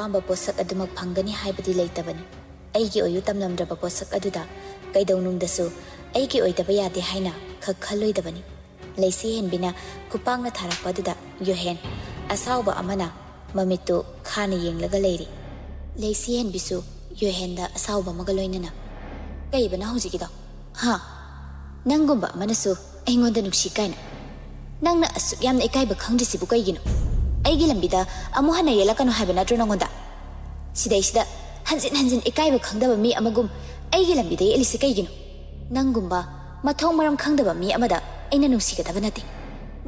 apamba posak adumak phangani haibadi leitabani aigi oyu tamlamdraba posak aduda kaidaunungdasu aigi oidaba yade haina khakhalloidabani leisi henbina kupangna tharakpaduda yohen asauba amana mamittu khana yenglaga leiri leisi henbisu yohenda asauba magaloinana kaibana hojikida ha nangumba manasu aingonda nuksi kaina nangna asuk yamna ikaiba khangdisibu kaigino aigi lambida amu hana yelakano haiba natro nangonda sidaisida hanjin ikaiba khangdaba mi amagum aigi lambida yelisi kaigino nangumba mathong maram khangdaba mi amada aina nusigadaba nate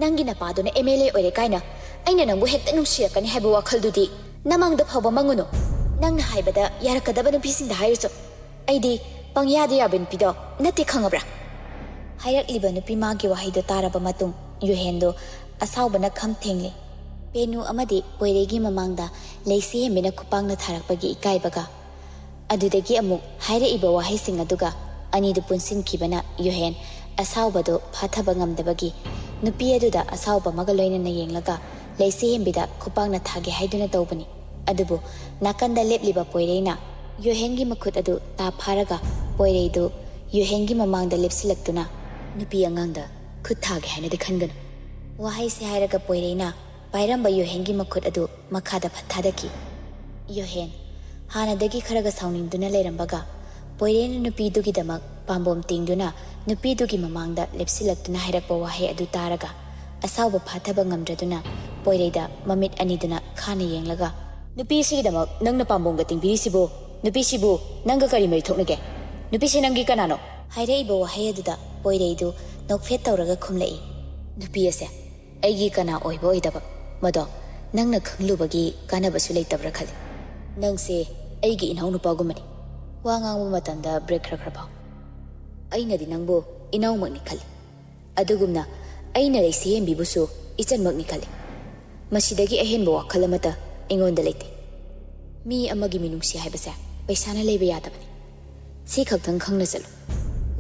nangi napadona MLA oire kaina aina nangbu hekta nusirakani haiba wakhaldudi namangda phawba manguno nangna haibada yarakadaba nupisingda hairso aidi pangyada yabin pido nate khangabra hairakliba nupi magi wahaido taraba matung yohendo asaubana kham thengle penu amadi poiregi mamangda leisi hemina kupangna tharakpagi ikaibaga adudagi amuk haira iba wahai sing aduga anidu punsin kibana yohen asaubado phathaba ngamdabagi nupi aduda asauba magaloina na yenglaga leisi hembida kupangna thage haiduna tawbani adubu nakanda lepliba poireina yohengi makhut adu ta pharaga poireidu yohengi mamangda lepsilaktuna nupi angangda khut thage haina de khangan wahai se hairaga poireina pairamba yohengi makhut adu makhada phathadaki yohen hanadagi kharaga sauningduna leirambaga poirena nupi dugi damak pambom tingduna nupi dugi mamangda lepsilaktuna hairakpa wahai adu taraga asauba phathaba ngamdraduna poireida mamit aniduna khana yenglaga nupi sigi damak nangna pambomga tingbirisibu nupi sibu nanga kari mai thoknage nupi se nangi kanano hairaiba wahai aduda poireidu nokfet tawraga khumlai nupi ase aigi kana oiba oidaba mado nangna khanglubagi kanabasu leitabra khale nangse aigi inau nupagumani wa ngangbu matanda break khra paw aina di nangbo inau makni khale adugumna aina leisi hembibusu ichan makni khale masidagi ahenba wakhala mata ingonda leite mi amagi minungsi haibasa paisana leiba yadabani si khaktang khangna chalu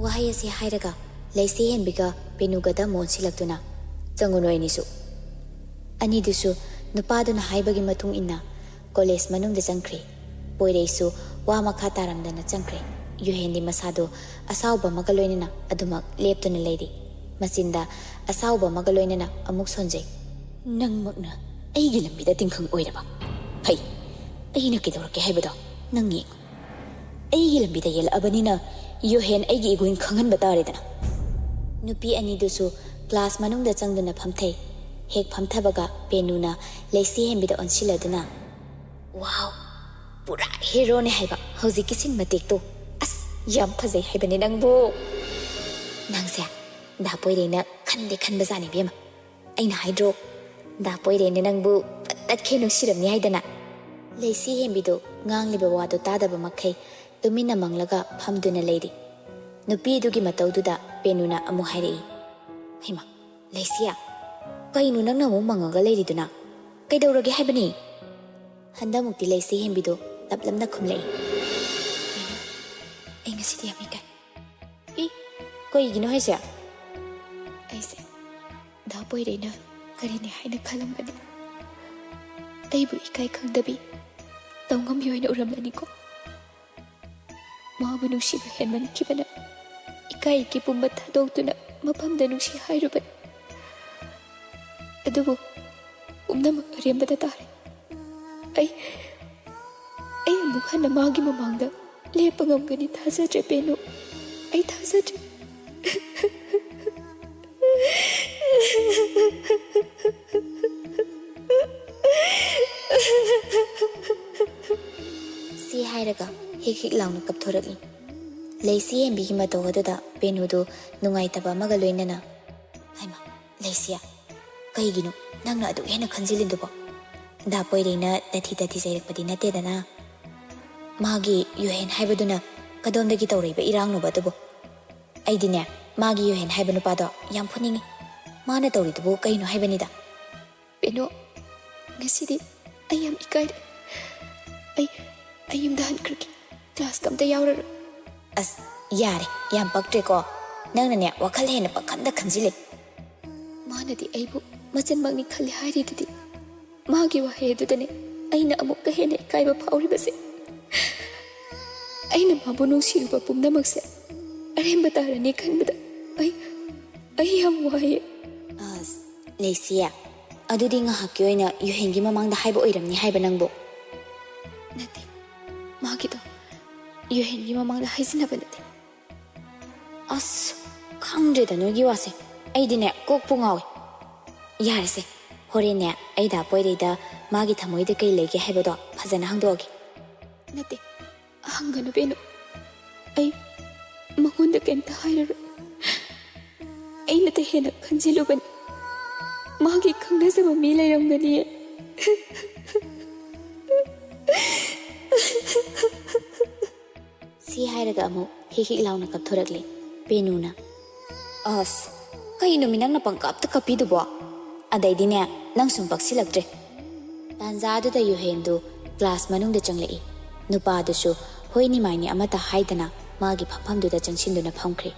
wahai ase hairaga leisi henbiga penugada monsilaktuna changunoinisu anidusu nupaduna haibagi matung inna college manungda changkhre poireisu wa makha taramdana changkhre yohendi masado asauba magaloinana adumak leptuna leiri masinda asauba magaloinana amuk sonjai nangmakna aigi lambida tingkhang oiraba hai aina kidorke haibado nangi aigi lambida yelabanina yohen aigi iguin khangan bataredana nupi anidusu class manungda changduna phamthei hek phamthabaga penuna leisi hembida onsiladuna wow pura hero ne haiba hoji kisin matek to as yam phajai haibani nangbo nangse da poirena khande khanba jani bema aina haidro da poirena nangbu tat khenu siramni haidana leisi hembido ngangliba wado tadaba makhai tumina manglaga phamduna leiri nupi dugi mataududa penuna amu hairei hima leisia kainu nangna mu mangaga leiriduna kaidawrage haibani handa mukti leisi hembido taplamna khumlei ai ngasidi amika i koigino haisa aise da poireina karini haina khalambani aibu ikai khangdabi tawngam yoina uramlani ko mabu nusiba henman kibana ikai ki pumba thadogtuna mapamda nusi hairubani adubu umnam rembada tare ai amuk hana magi mamangda lepa ngamgani thajadre penu ai thajadre si hairaga hek launa kapthoraki leisi embigi matawada penudu nungaitaba magaloinana haima leisia kaigino nangna adu hena khanjilindubo da poireina tati jairakpadi natedana magi yohen haibaduna kadomdagi tawreiba irangno badubo aidine magi yohen haibanu pado yam phuningi mana tawridubo kaino haibanida peno ngasidi ayam ikai ayum dahan kriki class kamta yawra as yare yam paktre ko nangna ne wakhal hena pakhanda khanjile manadi aibu machan magni khali hairi dudi magi wa he dudane ꯑꯩꯅ ꯑꯃꯨꯛꯀ ꯍꯦꯟꯅ ꯏꯀꯥꯏꯕ ꯐꯥꯎꯔꯤꯕꯁꯦ ꯑꯩꯅ ꯃꯥꯕꯨ ꯅꯨꯡꯁꯤꯔꯨꯕ ꯄꯨꯝꯅꯃꯛꯁꯦ ꯑꯔꯦꯝꯕ ꯇꯥꯔꯅꯤ ꯈꯟꯕꯗ ꯑꯩ ꯌꯥꯝ ꯋꯥꯏꯌꯦ ꯑꯁ ꯂꯩꯁꯤꯌꯦ ꯑꯗꯨꯗꯤ ꯉꯥꯏꯍꯥꯛꯀꯤ ꯑꯣꯏꯅ ꯌꯨꯍꯦꯟꯒꯤ ꯃꯃꯥꯡꯗ ꯍꯥꯏꯕ ꯑꯣꯏꯔꯝꯅꯤ ꯍꯥꯏꯕ ꯅꯪꯕꯨ ꯅꯠꯇꯦ ꯃꯥꯒꯤꯗꯣ ꯌꯨꯍꯦꯟꯒꯤ ꯃꯃꯥꯡꯗ ꯍꯥꯏꯖꯤꯟꯅꯕ ꯅꯠꯇꯦ ꯑꯁ ꯈꯪꯗ꯭ꯔꯦꯗ ꯅꯣꯏꯒꯤ ꯋꯥꯁꯦ ꯑꯩꯗꯤꯅꯦ ꯀꯣꯛꯄꯨ ꯉꯥꯎꯏ ꯌꯥꯔꯁꯦ ꯍꯣꯔꯦꯟꯅꯦ ꯑꯩꯗ ꯄꯣꯏꯔꯩꯗ ꯃꯥꯒꯤ ꯊꯃꯣꯏꯗ ꯀꯩ ꯂꯩꯒꯦ ꯍꯥꯏꯕꯗꯣ ꯐꯖꯅ ꯍꯪꯗꯣꯛꯑꯒꯦ ꯅꯠꯇꯦ ꯍꯪꯒꯅꯨ ꯕꯦꯅꯨ ꯑꯩ ꯃꯉꯣꯟꯗ ꯀꯩꯝꯇ ꯍꯥꯏꯔꯔꯣꯏ ꯑꯩꯅꯇ ꯍꯦꯟꯅ ꯈꯟꯖꯤꯜꯂꯨꯕꯅꯤ ꯃꯥꯒꯤ ꯈꯪꯅꯖꯕ ꯃꯤ ꯂꯩꯔꯝꯒꯅꯤꯌꯦ ꯁꯤ ꯍꯥꯏꯔꯒ ꯑꯃꯨꯛ ꯍꯤꯛ ꯍꯤꯛ ꯂꯥꯎꯅ ꯀꯞꯊꯣꯔꯛꯂꯦ ꯕꯦꯅꯨꯅ ꯑꯁ ꯀꯩꯅꯣ ꯃꯤ ꯅꯪꯅ ꯄꯪꯀꯞꯇ ꯀꯞꯄꯤꯗꯨꯕꯣ ꯑꯗꯩꯗꯤꯅꯦ ꯅꯪ ꯁꯨꯝ ꯄꯛꯁꯤꯜꯂꯛꯇ꯭ꯔꯦ ꯇꯥꯟꯖꯥꯗꯨꯗ ꯌꯨꯍꯦꯟꯗꯨ ꯀ꯭ꯂꯥꯁ ꯃꯅꯨꯡꯗ ꯆꯪꯂꯛꯏ ꯅꯨꯄꯥꯗꯨꯁꯨ ꯍꯣꯏ ꯅꯤꯃꯥꯏꯅꯤ ꯑꯃꯠꯇ ꯍꯥꯏꯗꯅ ꯃꯥꯒꯤ ꯐꯝꯐꯝꯗꯨꯗ ꯆꯪꯁꯤꯟꯗꯨꯅ ꯐꯝꯈ꯭ꯔꯦ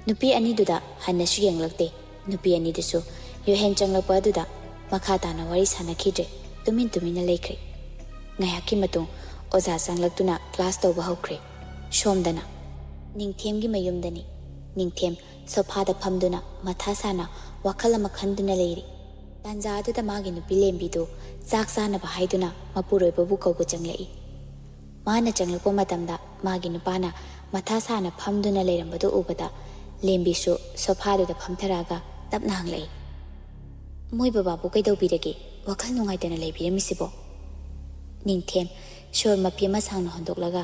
ꯅꯨꯄꯤ ꯑꯅꯤꯗꯨꯗ ꯍꯟꯅꯁꯨ ꯌꯦꯡꯂꯛꯇꯦ ꯅꯨꯄꯤ ꯑꯅꯤꯗꯨꯁꯨ ꯌꯨꯍꯦꯟ ꯆꯪꯂꯛꯄ ꯑꯗꯨꯗ ꯃꯈꯥ ꯇꯥꯅ ꯋꯥꯔꯤ ꯁꯥꯟꯅꯈꯤꯗ꯭ꯔꯦ ꯇꯨꯃꯤꯟꯅ ꯂꯩꯈ꯭ꯔꯦ ꯉꯥꯏꯍꯥꯛꯀꯤ ꯃꯇꯨꯡ ꯑꯣꯖꯥ ꯆꯪꯂꯛꯇꯨꯅ ꯀ꯭ꯂꯥꯁ ꯇꯧꯕ ꯍꯧꯈ꯭ꯔꯦ ꯁꯣꯝꯗꯅ ꯅꯤꯡꯊꯦꯝꯒꯤ ꯃꯌꯨꯝꯗꯅꯤ ꯅꯤꯡꯊꯦꯝ ꯁꯣꯐꯥꯗ ꯐꯝꯗꯨꯅ ꯃꯊꯥ ꯁꯥꯅ ꯋꯥꯈꯜ ꯑꯃ ꯈꯟꯗꯨꯅ ꯂꯩꯔꯤ ꯇꯥꯟꯖꯥꯗꯨꯗ ꯃꯥꯒꯤ ꯅꯨꯄꯤ ꯂꯦꯝꯕꯤꯗꯨ ꯆꯥꯛ ꯆꯥꯅꯕ ꯍꯥꯏꯗꯨꯅ ꯃꯄꯨꯔꯣꯏꯕꯕꯨ ꯀꯧꯕ ꯆꯪꯂꯛꯏ ꯃꯥꯅ ꯆꯪꯂꯛꯄ ꯃꯇꯝꯗ ꯃꯥꯒꯤ ꯅꯨꯄꯥꯅ ꯃꯊꯥ ꯁꯥꯅ ꯐꯝꯗꯨꯅ ꯂꯩꯔꯝꯕꯗꯨ ꯎꯕꯗ ꯂꯦꯝꯕꯤꯁꯨ ꯁꯣꯐꯥꯗꯨꯗ ꯐꯝꯊꯔꯛꯑꯒ ꯇꯞꯅ ꯍꯪꯂꯛꯏ ꯃꯣꯏ ꯕꯕꯥꯕꯨ ꯀꯩꯗꯧꯕꯤꯔꯒꯦ ꯋꯥꯈꯜ ꯅꯨꯡꯉꯥꯏꯇꯅ ꯂꯩꯕꯤꯔꯝꯃꯤꯁꯤꯕꯣ ꯅꯤꯡꯊꯦꯝ ꯁꯣꯔ ꯃꯄꯤ ꯑꯃ ꯁꯥꯡꯅ ꯍꯣꯟꯗꯣꯛꯂꯒ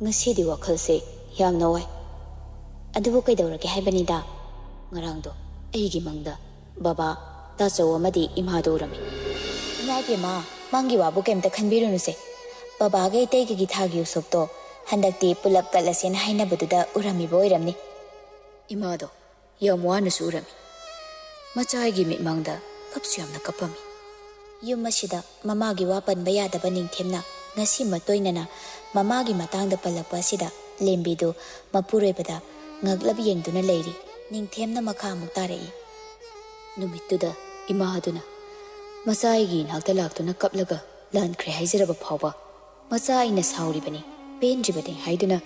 ꯉꯁꯤꯗꯤ ꯋꯥꯈꯜꯁꯦ ꯌꯥꯝꯅ ꯋꯥꯏ ꯑꯗꯨꯕꯨ ꯀꯩꯗꯧꯔꯒꯦ ꯍꯥꯏꯕꯅꯤꯗ ꯉꯔꯥꯡꯗꯣ ꯑꯩꯒꯤ ꯃꯪꯗ ꯕꯕꯥ ꯇꯥꯆꯧ ꯑꯃꯗꯤ ꯏꯃꯥꯗꯣ ꯎꯔꯝꯃꯤ ꯏꯃꯥꯏꯄꯦꯝꯃ ꯃꯪꯒꯤ ꯋꯥꯕꯨ ꯀꯩꯝꯇ ꯈꯟꯕꯤꯔꯨꯅꯨꯁꯦ ꯕꯕꯥꯒ ꯏꯇꯩꯒꯒꯤ ꯊꯥꯒꯤ ꯎꯁꯣꯞꯇꯣ ꯍꯟꯗꯛꯇꯤ ꯄꯨꯂꯞ ꯀꯠꯂꯁꯦꯅ ꯍꯥꯏꯅꯕꯗꯨꯗ ꯎꯔꯝꯃꯤꯕ ꯑꯣꯏꯔꯝꯅꯤ ꯏꯃꯥꯗꯣ ꯌꯥꯝ ꯋꯥꯅꯁꯨ ꯎꯔꯝꯃꯤ ꯃꯆꯥꯒꯤ ꯃꯤꯠꯃꯥꯡꯗ ꯀꯞꯁꯨ ꯌꯥꯝꯅ ꯀꯞꯄꯝꯃꯤ ꯌꯨꯝ ꯑꯁꯤꯗ ꯃꯃꯥꯒꯤ ꯋꯥ ꯄꯟꯕ ꯌꯥꯗꯕ ꯅꯤꯡꯊꯦꯝꯅ ꯉꯁꯤ ꯃꯇꯣꯏꯅꯅ ꯃꯃꯥꯒꯤ ꯃꯇꯥꯡꯗ ꯄꯜꯂꯛꯄ ꯑꯁꯤꯗ ꯂꯦꯝꯕꯤꯗꯨ ꯃꯄꯨꯔꯣꯏꯕꯗ ꯉꯛꯂꯞ ꯌꯦꯡꯗꯨꯅ ꯂꯩꯔꯤ ꯅꯤꯡꯊꯦꯝꯅ ꯃꯈꯥ ꯑꯃꯨꯛ ꯇꯥꯔꯛꯏ ꯅꯨꯃꯤꯠꯇꯨꯗ ꯏꯃꯥꯗꯨꯅ ꯃꯆꯥ ꯑꯩꯒꯤ ꯏꯅꯥꯛꯇ ꯂꯥꯛꯇꯨꯅ ꯀꯞꯂꯒ ꯂꯥꯟꯈ꯭ꯔꯦ ꯍꯥꯏꯖꯔꯕ ꯐꯥꯎꯕ ꯃꯆꯥ ꯑꯩꯅ ꯁꯥꯎꯔꯤꯕꯅꯤ ꯄꯦꯟꯗ꯭ꯔꯤꯕꯅꯤ ꯍꯥꯏꯗꯨꯅ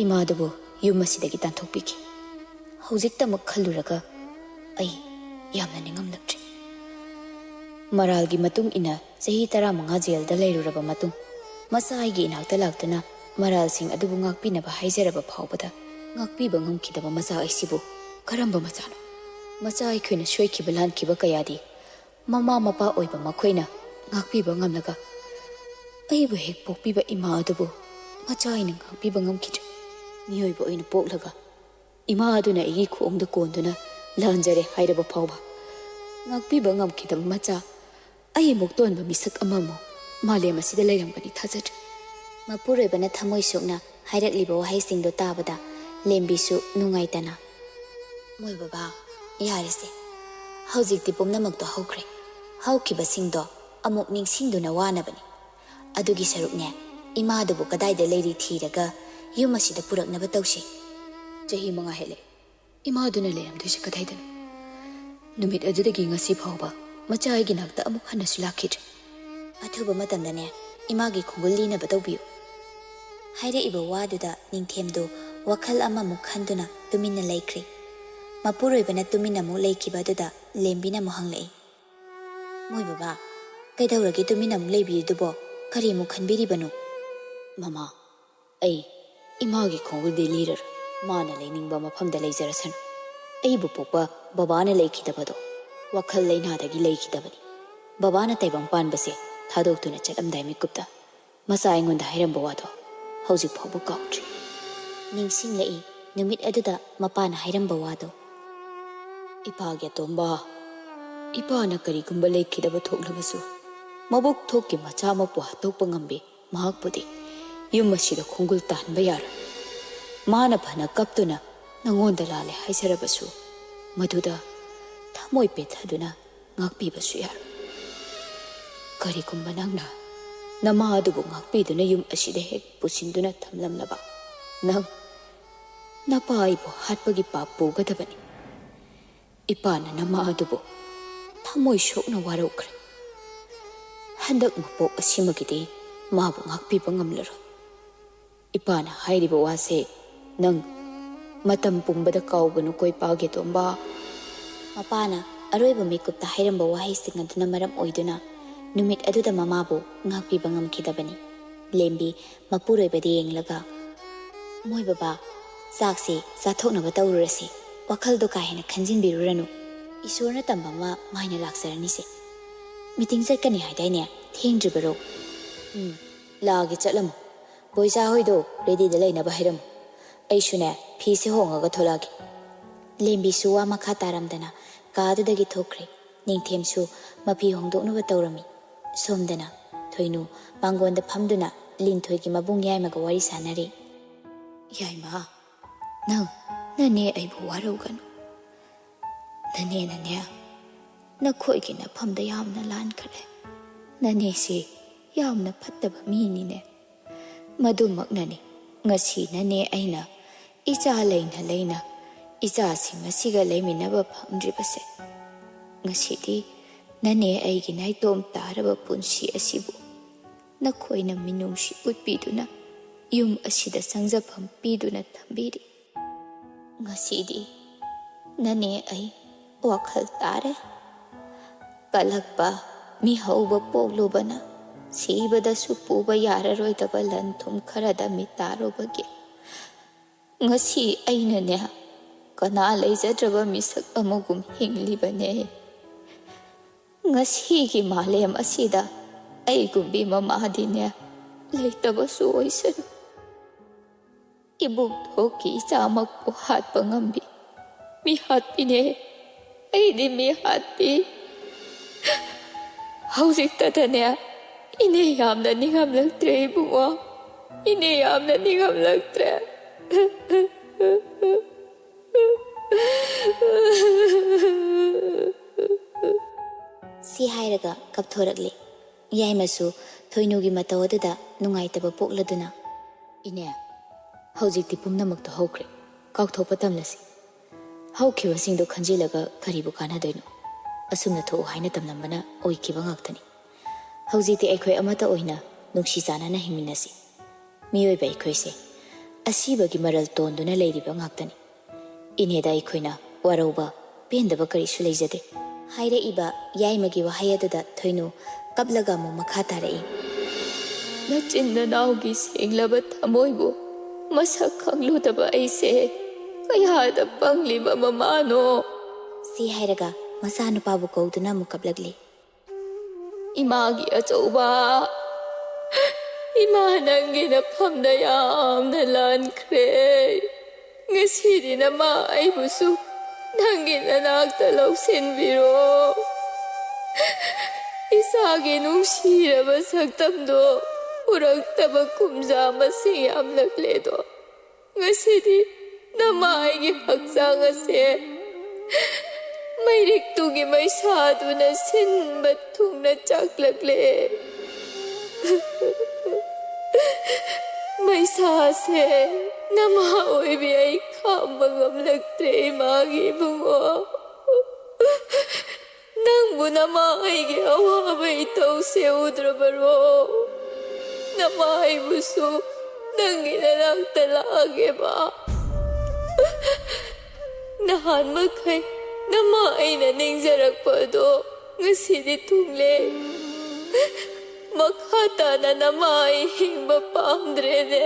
ꯏꯃꯥꯗꯨꯕꯨ ꯌꯨꯝ ꯑꯁꯤꯗꯒꯤ ꯇꯥꯟꯊꯣꯛꯄꯤꯈꯤ ꯍꯧꯖꯤꯛꯇꯃꯛ ꯈꯜꯂꯨꯔꯒ ꯑꯩ ꯌꯥꯝꯅ ꯅꯤꯡꯉꯝꯂꯛꯇ꯭ꯔꯤ ꯃꯔꯥꯜꯒꯤ ꯃꯇꯨꯡ ꯏꯟꯅ ꯆꯍꯤ 15 ꯖꯦꯜꯗ ꯂꯩꯔꯨꯔꯕ ꯃꯇꯨꯡ ꯃꯆꯥ ꯑꯩꯒꯤ ꯏꯅꯥꯛꯇ ꯂꯥꯛꯇꯨꯅ ꯃꯔꯥꯜꯁꯤꯡ ꯑꯗꯨꯕꯨ ꯉꯥꯛꯄꯤꯅꯕ ꯍꯥꯏꯖꯔꯕ ꯐꯥꯎꯕꯗ ꯉꯥꯛꯄꯤꯕ ꯉꯝꯈꯤꯗꯕ ꯃꯆꯥ ꯑꯩꯁꯤꯕꯨ ꯀꯔꯝꯕ ꯃꯆꯥꯅꯣ ꯃꯆꯥ ꯑꯩꯈꯣꯏꯅ ꯁꯣꯏꯈꯤꯕ ꯂꯥꯟꯈꯤꯕ ꯀꯌꯥꯗꯤ ꯃꯃꯥ ꯃꯄꯥ ꯑꯣꯏꯕ ꯃꯈꯣꯏꯅ ꯉꯥꯛꯄꯤꯕ ꯉꯝꯂꯒ ꯑꯩꯕꯨ ꯍꯦꯛ ꯄꯣꯛꯄꯤꯕ ꯏꯃꯥ ꯑꯗꯨꯕꯨ ꯃꯆꯥ ꯑꯩꯅ ꯉꯥꯛꯄꯤꯕ ꯉꯝꯈꯤꯗ꯭ꯔꯦ ꯃꯤꯑꯣꯏꯕ ꯑꯣꯏꯅ ꯄꯣꯛꯂꯒ ꯏꯃꯥ ꯑꯗꯨꯅ ꯑꯩꯒꯤ ꯈꯣꯡꯗ ꯀꯣꯟꯗꯨꯅ ꯂꯥꯟꯖꯔꯦ ꯍꯥꯏꯔꯕ ꯐꯥꯎꯕ ꯉꯥꯛꯄꯤꯕ ꯉꯝꯈꯤꯗꯕ ꯃꯆꯥ ꯑꯩ ꯑꯃꯨꯛ ꯇꯣꯟꯕ ꯃꯤꯁꯛ ꯑꯃꯃꯨꯛ ꯃꯥꯂꯦꯝ ꯑꯁꯤꯗ ꯂꯩꯔꯝꯒꯅꯤ ꯊꯥꯖꯗ꯭ꯔꯦ ꯃꯄꯨꯔꯣꯏꯕꯅ ꯊꯃꯣꯏ ꯁꯣꯛꯅ ꯍꯥꯏꯔꯛꯂꯤꯕ ꯋꯥꯍꯩꯁꯤꯡꯗꯣ ꯇꯥꯕꯗ ꯂꯦꯝꯕꯤꯁꯨ ꯅꯨꯡꯉꯥꯏꯇꯅ ꯃꯣꯏ ꯕꯕꯥ ꯌꯥꯔꯦꯁꯦ ꯍꯧꯖꯤꯛꯇꯤ ꯄꯨꯝꯅꯃꯛꯇꯣ ꯍꯧꯈ꯭ꯔꯦ ꯍꯧꯈꯤꯕꯁꯤꯡꯗꯣ ꯑꯃꯨꯛ ꯅꯤꯡꯁꯤꯡꯗꯨꯅ ꯋꯥꯅꯕꯅꯤ ꯑꯗꯨꯒꯤ ꯁꯔꯨꯛꯅꯦ ꯏꯃꯥꯗꯨꯕꯨ ꯀꯗꯥꯏꯗ ꯂꯩꯔꯤ ꯊꯤꯔꯒ ꯌꯨꯝ ꯑꯁꯤꯗ ꯄꯨꯔꯛꯅꯕ ꯇꯧꯁꯤ ꯆꯍꯤ 5 ꯍꯦꯜꯂꯦ ꯏꯃꯥꯗꯨꯅ ꯂꯩꯔꯝꯗꯣꯏꯁꯦ ꯀꯗꯥꯏꯗꯅꯣ ꯅꯨꯃꯤꯠ ꯑꯗꯨꯗꯒꯤ ꯉꯁꯤ ꯐꯥꯎꯕ ꯃꯆꯥ ꯑꯩꯒꯤ ꯅꯥꯛꯇ ꯑꯃꯨꯛ ꯍꯟꯅꯁꯨ ꯂꯥꯛꯈꯤꯗ꯭ꯔꯦ ꯑꯊꯨꯕ ꯃꯇꯝꯗꯅꯦ ꯏꯃꯥꯒꯤ ꯈꯣꯡꯒꯨꯜ ꯂꯤꯅꯕ ꯇꯧꯕꯤꯌꯨ ꯍꯥꯏꯔꯛꯏꯕ ꯋꯥꯗꯨꯗ ꯅꯤꯡꯊꯦꯝꯗꯨ ꯋꯥꯈꯜ ꯑꯃꯃꯨꯛ ꯈꯟꯗꯨꯅ ꯇꯨꯃꯤꯟꯅ ꯂꯩꯈ꯭ꯔꯦ ꯃꯄꯨꯔꯣꯏꯕꯅ ꯇꯨꯃꯤꯟꯅ ꯑꯃꯨꯛ ꯂꯩꯈꯤꯕ ꯑꯗꯨꯗ ꯂꯦꯝꯕꯤꯅ ꯑꯃꯨꯛ ꯍꯪꯂꯛꯏ ꯃꯣꯏ ꯕꯕꯥ ꯀꯩꯗꯧꯔꯒꯦ ꯇꯨꯃꯤꯟꯅ ꯑꯃꯨꯛ ꯂꯩꯕꯤꯔꯤꯗꯨꯕꯣ ꯀꯔꯤ ꯑꯃꯨꯛ ꯈꯟꯕꯤꯔꯤꯕꯅꯣ ꯃꯃꯥ ꯑꯩ ꯏꯃꯥꯒꯤ ꯈꯣꯡꯒꯨꯜꯗꯤ ꯂꯤꯔꯔꯣꯏ ꯃꯥꯅ ꯂꯩꯅꯤꯡꯕ ꯃꯐꯝꯗ ꯂꯩꯖꯔꯁꯅꯨ ꯑꯩꯕꯨ ꯄꯣꯛꯄ ꯕꯕꯥꯅ ꯂꯩꯈꯤꯗꯕꯗꯣ ꯋꯥꯈꯜ ꯂꯩꯅꯥꯗꯒꯤ ꯂꯩꯈꯤꯗꯕꯅꯤ ꯕꯕꯥꯅ ꯇꯥꯏꯕꯪ ꯄꯥꯟꯕꯁꯦ ꯊꯥꯗꯣꯛꯇꯨꯅ ꯆꯠꯂꯝꯗꯥꯏ ꯃꯤꯀꯨꯞꯇ ꯃꯆꯥ ꯑꯩꯉꯣꯟꯗ ꯍꯥꯏꯔꯝꯕ ꯋꯥꯗꯣ ꯍꯧꯖꯤꯛ ꯐꯥꯎꯕ ꯀꯥꯎꯗ꯭ꯔꯤ ꯅꯤꯡꯁꯤꯡꯂꯛꯏ ꯅꯨꯃꯤꯠ ꯑꯗꯨꯗ ꯃꯄꯥꯅ ꯍꯥꯏꯔꯝꯕ ꯋꯥꯗꯣ ꯏꯄꯥꯒꯤ ꯑꯇꯣꯝꯕ ꯏꯄꯥꯅ ꯀꯔꯤꯒꯨꯝꯕ ꯂꯩꯈꯤꯗꯕ ꯊꯣꯛꯂꯕꯁꯨ ꯃꯕꯨꯛ ꯊꯣꯛꯀꯤ ꯃꯆꯥꯃꯛꯄꯨ ꯍꯥꯠꯇꯣꯛꯄ ꯉꯝꯕꯤ ꯃꯍꯥꯛꯄꯨꯗꯤ ꯌꯨꯝ ꯑꯁꯤꯗ ꯈꯣꯡꯒꯨꯜ ꯇꯥꯍꯟꯕ ꯌꯥꯔꯣꯏ ꯃꯥꯅ ꯐꯅ ꯀꯞꯇꯨꯅ ꯅꯪꯉꯣꯟꯗ ꯂꯥꯜꯂꯦ ꯍꯥꯏꯖꯔꯕꯁꯨ ꯃꯗꯨꯗ ꯊꯃꯣꯏ ꯄꯦꯠꯊꯗꯨꯅ ꯉꯥꯛꯄꯤꯕꯁꯨ ꯌꯥꯔꯣꯏ ꯀꯔꯤꯒꯨꯝꯕ ꯅꯪꯅ ꯅꯃꯥ ꯑꯗꯨꯕꯨ ꯉꯥꯛꯄꯤꯗꯨꯅ ꯌꯨꯝ ꯑꯁꯤꯗ ꯍꯦꯛ ꯄꯨꯁꯤꯟꯗꯨꯅ ꯊꯝꯂꯝꯂꯕ ꯅꯪ ꯅꯄꯥ ꯑꯩꯕꯨ ꯍꯥꯠꯄꯒꯤ ꯄꯥꯞ ꯄꯨꯒꯗꯕꯅꯤ ꯏꯄꯥꯅ ꯅꯃꯥ ꯑꯗꯨꯕꯨ ꯊꯃꯣꯏ ꯁꯣꯛꯅ ꯋꯥꯔꯧꯈ꯭ꯔꯦ꯫ ꯍꯟꯗꯛ ꯃꯄꯣꯛ ꯑꯁꯤꯃꯒꯤꯗꯤ ꯃꯥꯕꯨ ꯉꯥꯛꯄꯤꯕ ꯉꯝꯂꯔꯣꯏ꯫ ꯏꯄꯥꯅ ꯍꯥꯏꯔꯤꯕ ꯋꯥꯁꯦ ꯅꯪ ꯃꯇꯝ ꯄꯨꯝꯕꯗ ꯀꯥꯎꯒꯅꯨ ꯀꯣ ꯏꯄꯥꯒꯤ ꯇꯣꯝꯕ꯫ ꯃꯄꯥꯅ ꯑꯔꯣꯏꯕ ꯃꯤꯀꯨꯞꯇ ꯍꯥꯏꯔꯝꯕ ꯋꯥꯍꯩꯁꯤꯡ ꯑꯗꯨꯅ ꯃꯔꯝ ꯑꯣꯏꯗꯨꯅ ꯅꯨꯃꯤꯠ ꯑꯗꯨꯗ ꯃꯃꯥꯕꯨ ꯉꯥꯛꯄꯤꯕ ꯉꯝꯈꯤꯗꯕꯅꯤ꯫ ꯂꯦꯝꯕꯤ ꯃꯄꯨꯔꯣꯏꯕꯗ ꯌꯦꯡꯂꯒ ꯃꯣꯏ ꯕꯕꯥ ꯆꯥꯛꯁꯤ ꯆꯥꯊꯣꯛꯅꯕ ꯇꯧꯔꯨꯔꯁꯤ, ꯋꯥꯈꯜꯗꯣ ꯀꯥ ꯍꯦꯟꯅ ꯈꯟꯖꯤꯟꯕꯤꯔꯨꯔꯅꯨ, ꯏꯁꯣꯔꯅ ꯇꯝꯕ ꯑꯃ ꯃꯥꯏꯅ ꯂꯥꯛꯆꯔꯅꯤꯁꯦ꯫ ꯃꯤꯇꯤꯡ ꯆꯠꯀꯅꯤ ꯍꯥꯏꯗꯥꯏꯅꯦ, ꯊꯦꯡꯗ꯭ꯔꯤꯕꯔꯣ? ꯂꯥꯛꯑꯒꯦ ꯆꯠꯂꯝꯃꯨ꯫ ꯕꯣꯏꯆꯥ ꯍꯣꯏꯗꯣ ꯔꯦꯗꯤꯗ ꯂꯩꯅꯕ ꯍꯥꯏꯔꯝꯃꯨ, ꯑꯩꯁꯨꯅꯦ ꯐꯤꯁꯦ ꯍꯣꯡꯉꯒ ꯊꯣꯛꯂꯛꯑꯒꯦ꯫ ꯂꯦꯝꯕꯤꯁꯨ ꯋꯥ ꯃꯈꯥ ꯇꯥꯔꯝꯗꯅ ꯀꯥꯗꯨꯗꯒꯤ ꯊꯣꯛꯈ꯭ꯔꯦ꯫ ꯅꯤꯡꯊꯦꯝꯁꯨ ꯃꯐꯤ ꯍꯣꯡꯗꯣꯛꯅꯕ ꯇꯧꯔꯝꯃꯤ꯫ ꯁꯣꯝꯗꯅ ꯊꯣꯏꯅꯨ ꯃꯥꯡꯒꯣꯟꯗ ꯐꯝꯗꯨꯅ ꯂꯤꯟꯊꯣꯏꯒꯤ ꯃꯕꯨꯡ ꯌꯥꯏꯃꯒ ꯋꯥꯔꯤ ꯁꯥꯟꯅꯔꯤ꯫ ꯌꯥꯏꯃ, ꯅꯅꯦ ꯑꯩꯕꯨ ꯋꯥꯔꯧꯒꯅꯨ꯫ ꯅꯅꯦꯅꯅꯦ ꯅꯈꯣꯏꯒꯤ ꯅꯐꯝꯗ ꯌꯥꯝꯅ ꯂꯥꯟꯈ꯭ꯔꯦ꯫ ꯅꯅꯦꯁꯤ ꯌꯥꯝꯅ ꯐꯠꯇꯕ ꯃꯤꯅꯤꯅꯦ꯫ ꯃꯗꯨꯃꯛꯅꯅꯤ ꯉꯁꯤ ꯅꯅꯦ ꯑꯩꯅ ꯏꯆꯥ ꯂꯩꯅ ꯂꯩꯅ ꯏꯆꯥꯁꯤꯡ ꯑꯁꯤꯒ ꯂꯩꯃꯤꯟꯅꯕ ꯐꯪꯗ꯭ꯔꯤꯕꯁꯦ꯫ ꯉꯁꯤꯗꯤ ꯅꯅꯦ ꯑꯩꯒꯤ ꯅꯥꯏꯇꯣꯝ ꯇꯥꯔꯕ ꯄꯨꯟꯁꯤ ꯑꯁꯤꯕꯨ ꯅꯈꯣꯏꯅ ꯃꯤꯅꯨꯡꯁꯤ ꯎꯠꯄꯤꯗꯨꯅ ꯌꯨꯝ ꯑꯁꯤꯗ ꯆꯪꯖꯐꯝ ꯄꯤꯗꯨꯅ ꯊꯝꯕꯤꯔꯤ꯫ ꯉꯁꯤꯗꯤ ꯅꯅꯦ ꯑꯩ ꯋꯥꯈꯜ ꯇꯥꯔꯦ꯫ ꯀꯜꯂꯛꯄ ꯃꯤꯍꯧꯕ ꯄꯣꯛꯂꯨꯕꯅ ꯁꯤꯕꯗꯁꯨ ꯄꯨꯕ ꯌꯥꯔꯔꯣꯏꯗꯕ ꯂꯟ ꯊꯨꯝ ꯈꯔꯗ ꯃꯤꯠ ꯇꯥꯔꯨꯕꯒꯤ ꯉꯁꯤ ꯑꯩꯅꯅꯦ ꯀꯅꯥ ꯂꯩꯖꯗ꯭ꯔꯕ ꯃꯤꯁꯛ ꯑꯃꯒꯨꯝ ꯍꯤꯡꯂꯤꯕꯅꯦ꯫ ꯉꯁꯤꯒꯤ ꯃꯥꯂꯦꯝ ꯑꯁꯤꯗ ꯑꯩꯒꯨꯝꯕꯤ ꯃꯃꯥꯗꯤꯅꯦ ꯂꯩꯇꯕꯁꯨ ꯑꯣꯏꯁꯅꯨ꯫ ꯏꯕꯨꯡ ꯊꯣꯛꯀꯤ ꯏꯆꯥꯃꯛꯄꯨ ꯍꯥꯠꯄ ꯉꯝꯕꯤ ꯃꯤꯍꯥꯠꯄꯤꯅꯦ, ꯑꯩꯗꯤ ꯃꯤꯍꯥꯠꯄꯤ꯫ ꯍꯧꯖꯤꯛꯇꯗꯅꯦ ꯏꯅꯦ ꯌꯥꯝꯅ ꯅꯤꯡꯉꯝꯂꯛꯇ꯭ꯔꯦ ꯏꯕꯨꯡꯉꯣ, ꯏꯅꯦ ꯌꯥꯝꯅ ꯅꯤꯡꯉꯝꯂꯛꯇ꯭ꯔꯦ꯫ ꯁꯤ ꯍꯥꯏꯔꯒ ꯀꯞꯊꯣꯔꯛꯂꯤ꯫ ꯌꯥꯏꯃꯁꯨ ꯊꯣꯏꯅꯨꯒꯤ ꯃꯇꯧ ꯑꯗꯨꯗ ꯅꯨꯡꯉꯥꯏꯇꯕ ꯄꯣꯛꯂꯗꯨꯅ ꯏꯅꯦ ꯍꯧꯖꯤꯛꯇꯤ ꯄꯨꯝꯅꯃꯛꯇꯣ ꯍꯧꯈ꯭ꯔꯦ, ꯀꯥꯎꯊꯣꯛꯄ ꯇꯝꯂꯁꯤ꯫ ꯍꯧꯈꯤꯕꯁꯤꯡꯗꯣ ꯈꯟꯖꯤꯜꯂꯒ ꯀꯔꯤꯕꯨ ꯀꯥꯟꯅꯗꯣꯏꯅꯣ? ꯑꯁꯨꯝꯅ ꯊꯣꯛꯎ ꯍꯥꯏꯅ ꯇꯝꯂꯝꯕꯅ ꯑꯣꯏꯈꯤꯕ ꯉꯥꯛꯇꯅꯤ꯫ ꯍꯧꯖꯤꯛꯇꯤ ꯑꯩꯈꯣꯏ ꯑꯃꯠꯇ ꯑꯣꯏꯅ ꯅꯨꯡꯁꯤ ꯆꯥꯟꯅꯅ ꯍꯤꯡꯃꯤꯟꯅꯁꯤ꯫ ꯃꯤꯑꯣꯏꯕ ꯑꯩꯈꯣꯏꯁꯦ ꯑꯁꯤꯕꯒꯤ ꯃꯔꯜ ꯇꯣꯟꯗꯨꯅ ꯂꯩꯔꯤꯕ ꯉꯥꯛꯇꯅꯤ꯫ ꯏꯅꯦꯗ ꯑꯩꯈꯣꯏꯅ ꯋꯥꯔꯧꯕ ꯄꯦꯟꯗꯕ ꯀꯔꯤꯁꯨ ꯂꯩꯖꯗꯦ꯫ ꯍꯥꯏꯔꯛꯏꯕ ꯌꯥꯏꯃꯒꯤ ꯋꯥꯍꯩ ꯑꯗꯨꯗ ꯊꯣꯏꯅꯨ ꯀꯞꯂꯒ ꯑꯃꯨꯛ ꯃꯈꯥ ꯇꯥꯔꯛꯏ꯫ ꯅꯆꯤꯟ ꯅꯅꯥꯎꯒꯤ ꯁꯦꯡꯂꯕ ꯊꯃꯣꯏꯕꯨ ꯃꯁꯛ ꯈꯪꯂꯨꯗꯕ ꯑꯩꯁꯦ ꯀꯌꯥꯗ ꯄꯪꯂꯤꯕ ꯃꯃꯥꯅꯣ꯫ ꯁꯤ ꯍꯥꯏꯔꯒ ꯃꯆꯥꯅꯨꯄꯥꯕꯨ ꯀꯧꯗꯨꯅ ꯑꯃꯨꯛ ꯀꯞꯂꯛꯂꯤ꯫ ꯏꯃꯥꯒꯤ ꯑꯆꯧꯕ, ꯏꯃꯥ ꯅꯪꯒꯤ ꯅꯐꯝꯗ ꯌꯥꯝꯅ ꯂꯥꯟꯈ꯭ꯔꯦ꯫ ꯉꯁꯤꯗꯤ ꯅꯃꯥ ꯑꯩꯕꯨꯁꯨ ꯅꯪꯒꯤ ꯅꯅꯥꯛꯇ ꯂꯧꯁꯤꯟꯕꯤꯔꯣ꯫ ꯏꯆꯥꯒꯤ ꯅꯨꯡꯁꯤꯔꯕ ꯁꯛꯇꯝꯗꯣ ꯎꯔꯛꯇꯕ ꯀꯨꯝꯖꯥ ꯃꯁꯤꯡ ꯌꯥꯝꯂꯛꯂꯦꯗꯣ ꯉꯁꯤꯗꯤ ꯅꯃꯥ ꯑꯩꯒꯤ ꯍꯛꯆꯥꯡ ꯑꯁꯦ ꯃꯩꯔꯤꯛꯇꯨꯒꯤ ꯃꯩꯁꯥꯗꯨꯅ ꯁꯤꯟꯕ ꯊꯨꯡꯅ ꯆꯥꯛꯂꯛꯂꯦ꯫ ꯃꯩꯁꯥꯁꯦ ꯅꯃꯥ ꯑꯣꯏꯕꯤ ꯑꯩ ꯈꯥꯝꯕ ꯉꯝꯂꯛꯇ꯭ꯔꯦ ꯏꯃꯥꯒꯤ ꯏꯕꯨꯡꯉꯣ꯫ ꯅꯪꯕꯨ ꯅꯃꯥ ꯑꯩꯒꯤ ꯑꯋꯥꯕ ꯏꯊꯧꯁꯦ ꯎꯗ꯭ꯔꯕꯔꯣ? ꯅꯃꯥ ꯑꯩꯕꯨꯁꯨ ꯅꯪꯒꯤ ꯅꯅꯥꯛꯇ ꯂꯥꯛꯑꯒꯦꯕ꯫ ꯅꯍꯥꯟ ꯃꯈꯩ ꯅꯃꯥ ꯑꯩꯅ ꯅꯤꯡꯖꯔꯛꯄ ꯑꯗꯣ ꯉꯁꯤꯗꯤ ꯊꯨꯡꯂꯦ꯫ ꯃꯈꯥ ꯇꯥꯅ ꯅꯃꯥ ꯑꯩ ꯍꯤꯡꯕ ꯄꯥꯝꯗ꯭ꯔꯦꯅꯦ꯫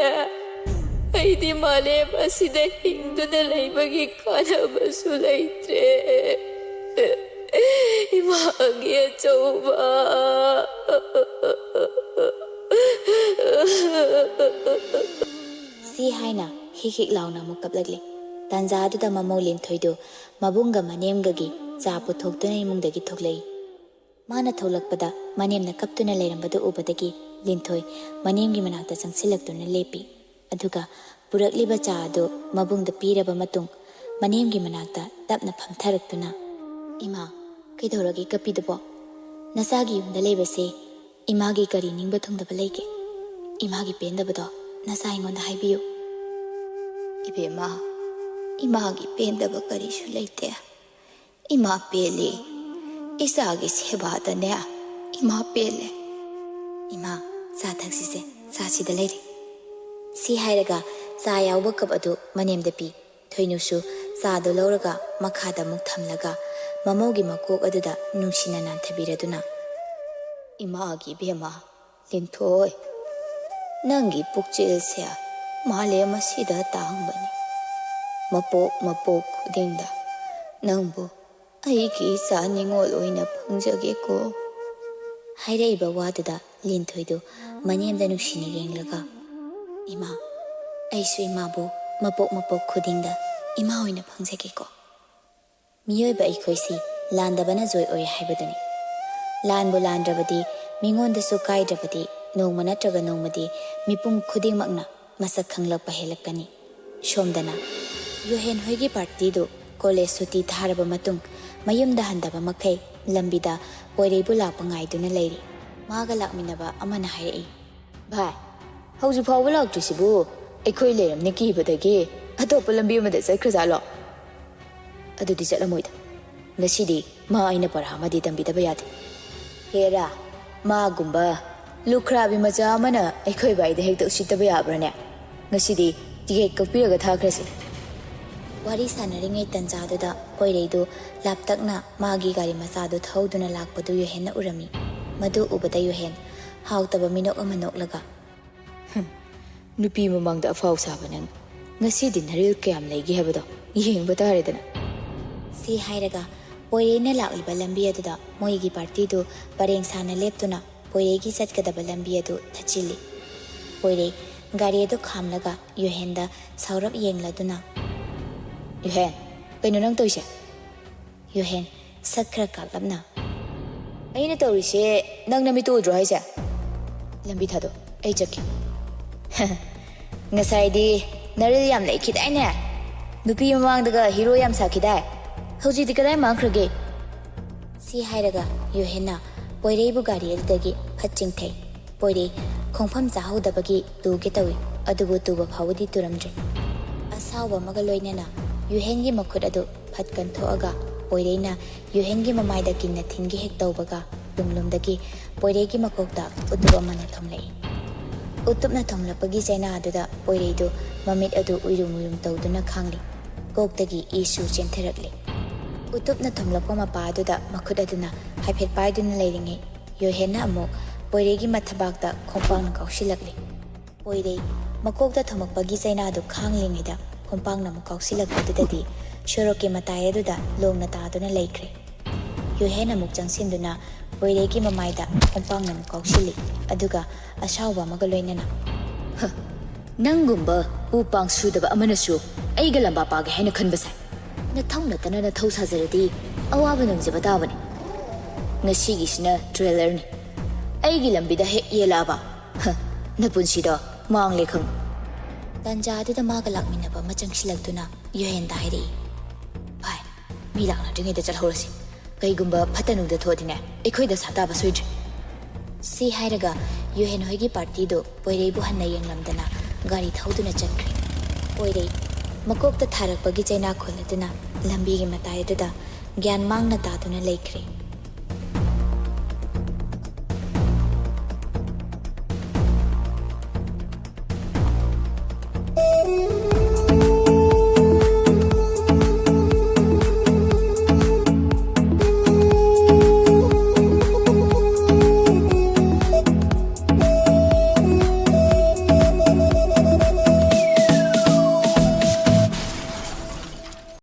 ꯑꯩꯗꯤ ꯃꯥꯂꯦꯝ ꯑꯁꯤꯗ ꯍꯤꯡꯗꯨꯅ ꯂꯩꯕꯒꯤ ꯀꯥꯟꯅꯕꯁꯨ ꯂꯩꯇ꯭ꯔꯦ꯫ 이마기 좁아. ꯁꯤ ꯍꯥꯏꯅ ꯍꯤꯛ ꯍꯤꯛ ꯂꯥꯎꯅ ꯑꯃꯨꯛ ꯀꯞꯂꯛꯂꯤ꯫ ꯇꯥꯟꯖꯥꯗꯨꯗ ꯃꯃꯧ ꯂꯤꯟꯊꯣꯏꯗꯨ ꯃꯕꯨꯡꯒ ꯃꯅꯦꯝꯒꯒꯤ ꯆꯥ ꯄꯨꯊꯣꯛꯇꯨꯅ ꯏꯃꯨꯡꯗꯒꯤ ꯊꯣꯛꯂꯛꯏ꯫ ꯃꯥꯅ ꯊꯣꯛꯂꯛꯄꯗ ꯃꯅꯦꯝꯅ ꯀꯞꯇꯨꯅ ꯂꯩꯔꯝꯕꯗꯨ ꯎꯕꯗꯒꯤ ꯂꯤꯟꯊꯣꯏ ꯃꯅꯦꯝꯒꯤ ꯃꯅꯥꯛꯇ ꯆꯪꯁꯤꯜꯂꯛꯇꯨꯅ ꯂꯦꯞꯄꯤ꯫ ꯑꯗꯨꯒ ꯄꯨꯔꯛꯂꯤꯕ ꯆꯥ ꯑꯗꯨ ꯃꯕꯨꯡꯗ ꯄꯤꯔꯕ ꯃꯇꯨꯡ ꯃꯅꯦꯝꯒꯤ ꯃꯅꯥꯛꯇ ꯇꯞꯅ ꯐꯝꯊꯔꯛꯇꯨꯅ ꯏꯃꯥ ꯀꯩꯗꯧꯔꯒꯦ ꯀꯞꯄꯤꯗꯨꯕꯣ? ꯅꯆꯥꯒꯤ ꯌꯨꯝꯗ ꯂꯩꯕꯁꯦ ꯏꯃꯥꯒꯤ ꯀꯔꯤ ꯅꯤꯡꯕ ꯊꯨꯡꯗꯕ ꯂꯩꯒꯦ? ꯏꯃꯥꯒꯤ ꯄꯦꯟꯗꯕꯗꯣ ꯅꯆꯥ ꯑꯩꯉꯣꯟꯗ ꯍꯥꯏꯕꯤꯌꯨ꯫ ꯏꯕꯦꯝꯃ, ꯏꯃꯥꯒꯤ ꯄꯦꯟꯗꯕ ꯀꯔꯤꯁꯨ ꯂꯩꯇꯦ꯫ ꯏꯃꯥ ꯄꯦꯜꯂꯤ, Isaagi sebadane ima pele. Ima sa thaksise sa sida leiri. Si hairaga sa yauba kap adu manemda pi. Thoinusu sa do lauraga makhada muk thamlaga mamogi makok aduda nungsina nanthabiraduna. Imagi bema linthoi. Nangi pukchil se male masida tangbani. Mapok khudingda nangbu aiki sa ningol oina phangjage ko. Hairaiba waduda linthoidu manemda nuksini yenglaga. Ima aisu imabu mapok khudingda ima oina phangjage ko. Miyoiba aikoisi landabana joy oy haibadani. Lanbu landrabadi mingonda su kaidrabadi nongma natraga nongmadi mipum khudingmakna masak khanglakpa helakani. Shomdana Yohen hoigi party do college suti tharaba matung mayumda handaba makai lambida poireibu lakpa ngaiduna leiri. Maga lakminaba amana hairei. Bhai, hauju phawba laktrisibu aikhoi leiramne kibadagi atopa lambi amada chaikhrazalo. Adudi chatlamoida. Ngasidi ma aina parhamadi dambidaba yade. Hera ma gumba lukhrabi macha amana aikhoi baida hekta usitaba yabrane. Ngasidi ticket kakpiraga thakrasi. Wari sanaringai tanjaduda poireidu laptakna magi gari machadu thauduna lakpadu yohenna urami. Madu ubada yohen hautaba minok ama noklaga. Nupi mamangda afau saba nang ngasidi naril kayam leigi habado yengba taredana. Si hairaga poireina lakliba lambi aduda moigi partidu pareng sana leptuna poiregi chatkadaba lambi adu thachili. Poirei gari adu khamlaga yohenda saurap yengladuna. Yohen, kaino nang toise? Yohen sakra kaklapna. Aina torise nang nami to dro haise. Lambi thado ai chakki. Ngasai naril yam lai khidai ne. Nupi mamangdaga hero yam sakhidai. Hauji kadai mangkhrage. Si hairaga yohenna poireibu gari adagi phaching thai. Poirei khongpham chahodabagi tuge tawi adubu tuba phawdi turamdre. Asawa maga loinana Yohengi makhut adu phatkan thoaga poireina yohengi mamaida kinna thingi hek tawbaga lunglumdagi poiregi makokta utuba mana thamlai. Utupna thamlapagi chaina aduda poireidu mamit adu uirum tawduna khangli. Koktagi isu chentherakle. Utupna thamlappa mapa aduda makhut aduna haiphet paiduna leiringe yohenna amuk poiregi mathabakta khompang kausilakle. Poirei makokta thamakpagi chaina adu khanglingida kompang na mukausilak adudadi shoroke matai aduda longna taduna leikre. Yohen amuk changsinduna poiregi mamaida kompang na mukausili aduga asawba maga loinana. Nangumba upang sudaba amanasu aiga lamba paga haina khanba sai. Na thongna tana na thau sajaradi awaba nangjaba tabani. Ngasigisina trailer ni. Aigi lambida hek yelaba. Na punsida maang lekhang. Tanja aduda maga lakminaba machangsilagduna yohen da hairei. Bhai, mi lakna dringida chalhorasi. Kaigumba phatanungda thodine aikhoida sataba soidri. Si hairaga yohen hoigi party do poireibu hanna yenglamdana gari thauduna chatkre. Poirei makokta tharakpagi chaina kholaduna lambigi matai aduda gyan mangna taduna leikre.